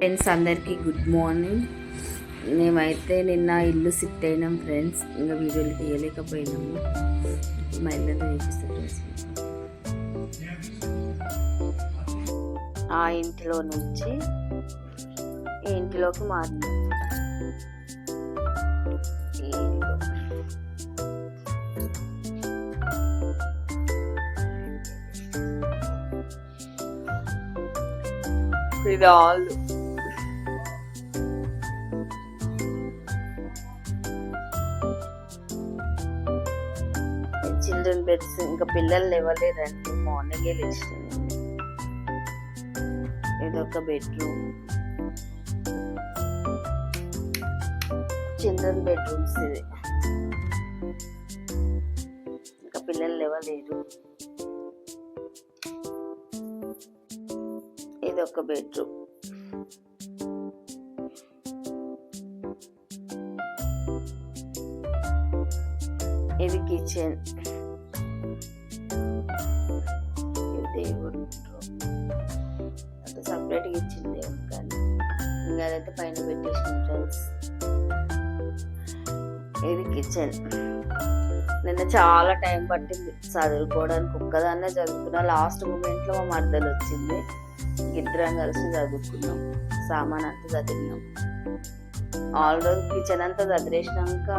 Friends అందరికీ good morning. మేమైతే నిన్న ఇల్లు షిఫ్ట్ అయినాం ఫ్రెండ్స్. ఇంకా వీడియోలు తీయలేకపోయినాము. మా ఇల్లు చూపిస్తాం ఫ్రెండ్స్. ఆ ఇంటిలో నుంచి ఈ ఇంటిలోకి మారినాం. ఇది ఆల్ చిల్డ్రన్ బెడ్స్. ఇంకా పిల్లలు లేవలేరండి, మార్నింగే లేచింది. ఇదొక బెడ్రూమ్, చిల్డ్రన్ బెడ్రూమ్స్. ఇది ఇంకా పిల్లలు లేవలేరు. ఇది ఒక బెడ్రూమ్. ఇది కిచెన్. ఇది దేవుడు అంటే సపరేట్గా ఇచ్చింది దేవుడు, కానీ ఇంకా అదైతే పైన పెట్టేసిన ఫ్రెండ్స్. ఇది కిచెన్. నిన్న చాలా టైం పట్టింది చదువుకోవడానికి. ఒక్కదాన్నే చదువుకున్నా. లాస్ట్ మూమెంట్లో మా మరదలు వచ్చింది. ఇద్దరం కలిసి చదువుకున్నాం. సామాన్ అంతా చదివినాం. ఆల్రెడీ కిచెన్ అంతా చదివేసినాక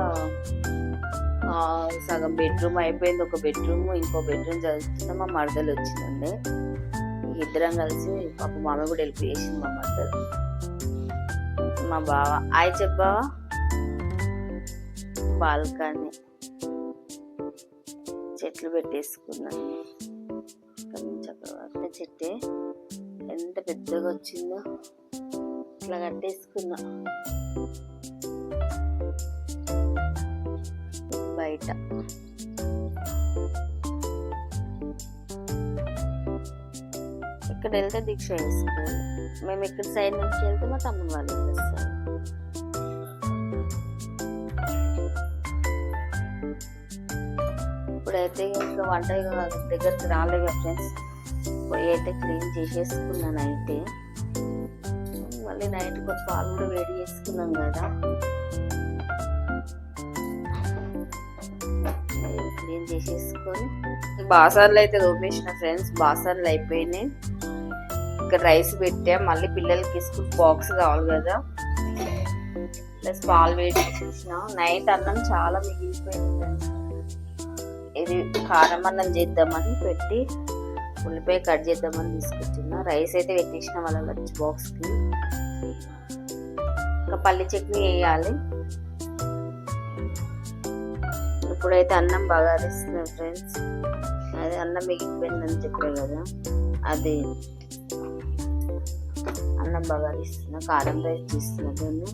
సగం బెడ్రూమ్ అయిపోయింది. ఒక బెడ్రూమ్, ఇంకో బెడ్రూమ్ చదువుతున్నా. మా మరదలు వచ్చిందండి. ఇద్దరం కలిసి పాప మామ కూడా హెల్ప్ చేసింది. మా మరదలు, మా బావ. ఆయ్ చెప్పావా. బాల్కనీ చెట్లు పెట్టేసుకున్నాను. చక్రవర్తి చెట్టే ఎంత పెద్దగా వచ్చిందో ఇట్లా కట్టేసుకున్నా. బయట ఇక్కడ వెళ్తే దీక్ష వేసుకోవాలి. మేము ఇక్కడ సైడ్ నుంచి వెళ్తే మా తమ్ముడు వాళ్ళు వస్తారు. ఇప్పుడైతే ఇంకా వంట దగ్గరికి రాలేదు ఫ్రెండ్స్. పొయ్యి అయితే క్లీన్ చేసేసుకున్నాను అయితే. మళ్ళీ నైట్ కొంచెం పాలు కూడా వేడి చేసుకున్నాం కదా, క్లీన్ చేసేసుకొని బాసార్లు అయితే తోమేసిన ఫ్రెండ్స్. బాసార్లు అయిపోయినాయి. ఇక్కడ రైస్ పెట్టా. మళ్ళీ పిల్లలకి స్కూల్ బాక్స్ కావాలి కదా, ప్లస్ పాలు వేడి చేసిన. నైట్ అన్నం చాలా మిగిలిపోయింది ఫ్రెండ్స్. ఇది కారం అన్నం చేద్దామని పెట్టి ఉల్లిపాయ కట్ చేద్దామని తీసుకొచ్చున్నా. రైస్ అయితే పెట్టేసిన వాళ్ళ లంచ్ బాక్స్కి. ఇంకా పల్లి చట్నీ వేయాలి. ఇప్పుడైతే అన్నం బాగా అరిస్తున్నాం ఫ్రెండ్స్. అదే అన్నం మిగిలిపోయిందని చెప్పారు కదా, అది అన్నం బాగా అరిస్తున్నా. కారం రైస్ చేస్తున్నా దాన్ని.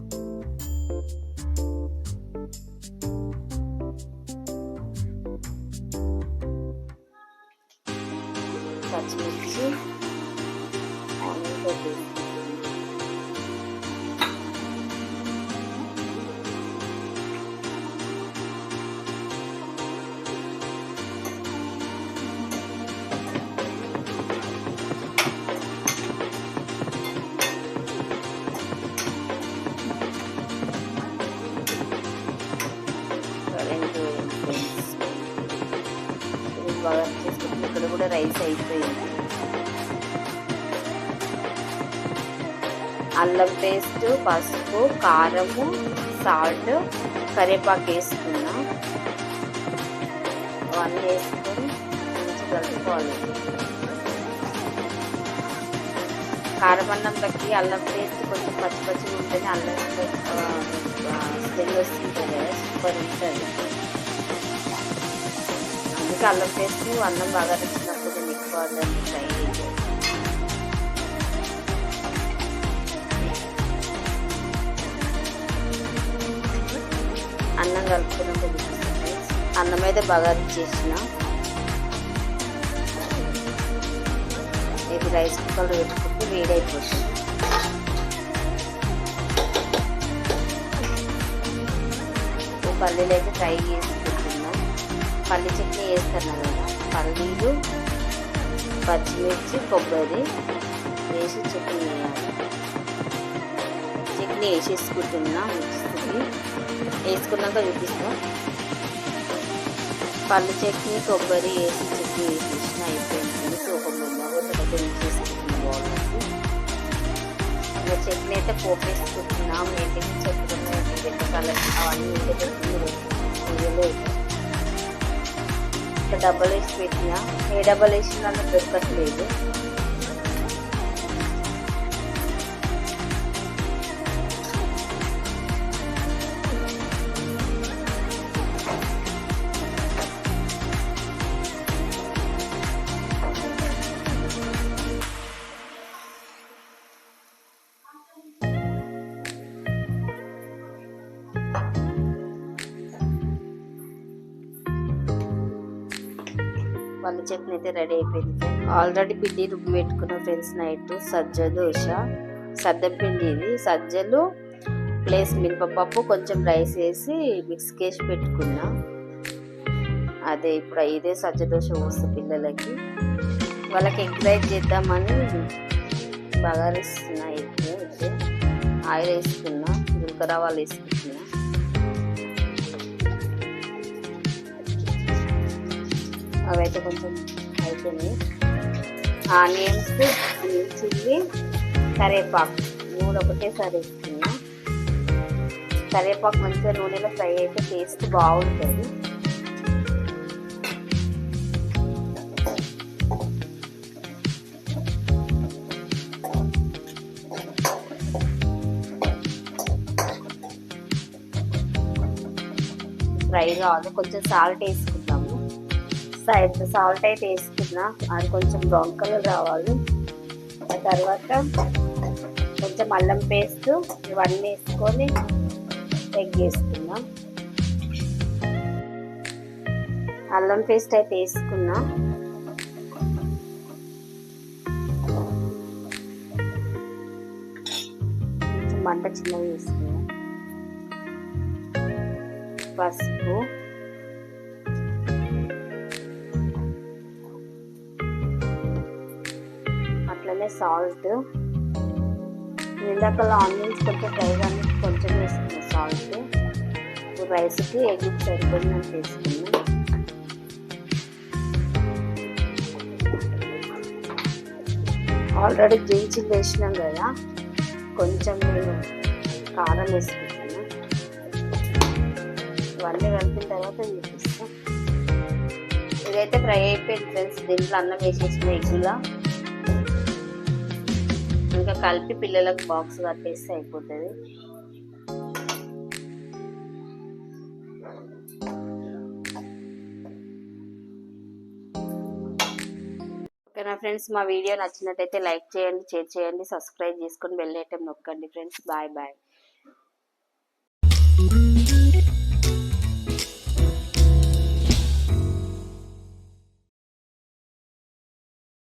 పచ్చిమిర్చి ఆనియన్ వేసుకుంటున్నాను. బాగా చేసుకుంటున్నాను. ఇక్కడ కూడా రైస్ అయిపోయింది. అల్లం పేస్ట్, పసుపు, కారము, సాల్ట్, కరివేపాకు వేసుకున్నా. అవన్నీ వేసుకొని మంచి కలుపుకోవాలి. కారం అన్నంలోకి అల్లం పేస్ట్ కొంచెం పచ్చి పచ్చిగా ఉంటేనే అల్లం స్మెల్ వస్తుంటుంది కదా, సూపర్ ఉంటుంది. అందుకే అల్లం పేస్ట్ అన్నం బాగా నచ్చినప్పుడు నేను ఎక్కువ దాన్ని ట్రై చేయాలి. అన్నం కలుపుకున్నట్టు చూపిస్తుంది. అన్నం అయితే బాగా చేసిన. ఇది రైస్ కుక్కర్లో పెట్టుకుంటే వేడైపోతుంది. పల్లీలు అయితే ఫ్రై చేసుకుంటున్నాం. పల్లి చట్నీ వేస్తాను కదా, పల్లీలు పచ్చిమిర్చి కొబ్బరి వేసి చట్నీ వేయాలి. చట్నీ వేసేసుకుంటున్నా మిక్సీకి. వేసుకున్నాక చూపిస్తా. పల్లి చట్నీ కొబ్బరి వేసి చట్నీ వేసేసిన అయిపోయింది. సో ఒక వేసేసుకుంటున్నా బాగుంటుంది. ఇంకా చట్నీ అయితే పోపు వేసుకుంటున్నా. ఏంటి చెప్పుకున్నా కలర్ అవన్నీ ఇంకా డబ్బలు వేసి పెట్టిన. ఏ డబ్బలు వేసినా దొరకట్లేదు. పల్లి చట్నీ అయితే రెడీ అయిపోయింది. ఆల్రెడీ పిండి రుబ్బి పెట్టుకున్న ఫ్రెండ్స్ నైట్ సజ్జ దోశ. సద్దం పిండి ఇది. సజ్జలు ప్లస్ మినపప్పు కొంచెం రైస్ వేసి మిక్స్కి వేసి పెట్టుకున్నా. అదే ఇప్పుడు ఇదే సజ్జ దోశ పోస్తా పిల్లలకి. వాళ్ళకి ఎగ్ రైస్ చేద్దామని బగారేస్తున్నా. ఎగ్ అయితే ఆయిల్ వేసుకున్నా, జీలకర్ర ఆవాలు వేసుకుంటున్నా. అవైతే కొంచెం అయిపోయినాయి. ఆనియన్స్, చిల్లీ, కరివేపాకు 3 ఒకటేసారి వేసుకున్నా. కరివేపాకు మంచిగా నూనెలో ఫ్రై అయితే టేస్ట్ బాగుంటుంది. ఫ్రై కావాలి. కొంచెం సాల్ట్ వేసుకుందాము. సాల్ట్ అయితే వేసుకున్నా. అది కొంచెం బ్రౌన్ కలర్ రావాలి. ఆ తర్వాత కొంచెం అల్లం పేస్ట్ ఇవన్నీ వేసుకొని ఎగ్ వేసుకున్నా. అల్లం పేస్ట్ అయితే వేసుకున్నా. కొంచెం మంట చిన్నగా వేసుకున్నా. పసుపు, అట్లనే సాల్ట్. ఇందాకలా ఆనియన్స్ కొంచెం ఫ్రై కానీ కొంచెం వేసుకున్నా సాల్ట్. ఇప్పుడు రైస్కి ఎగ్ సరిపడినంత వేసుకున్నా. ఆల్రెడీ గ్రీన్ చిల్లీ వేసినాం కదా, కొంచెం నేను కారం వేసుకుంటున్నా. ఇవన్నీ కలిపిన తర్వాత చూపిస్తాం. ఇదైతే ఫ్రై అయిపోయింది ఫ్రెండ్స్. దీంట్లో అన్నం వేసేసిన ఎగ్గులా ఇంకా కలిపి పిల్లలకు బాక్స్ కట్టేస్తే అయిపోతుంది. ఓకేనా ఫ్రెండ్స్, మా వీడియో నచ్చినట్టయితే లైక్ చేయండి, షేర్ చేయండి, సబ్స్క్రైబ్ చేసుకొని బెల్ ఐకాన్ నొక్కండి ఫ్రెండ్స్. Bye bye.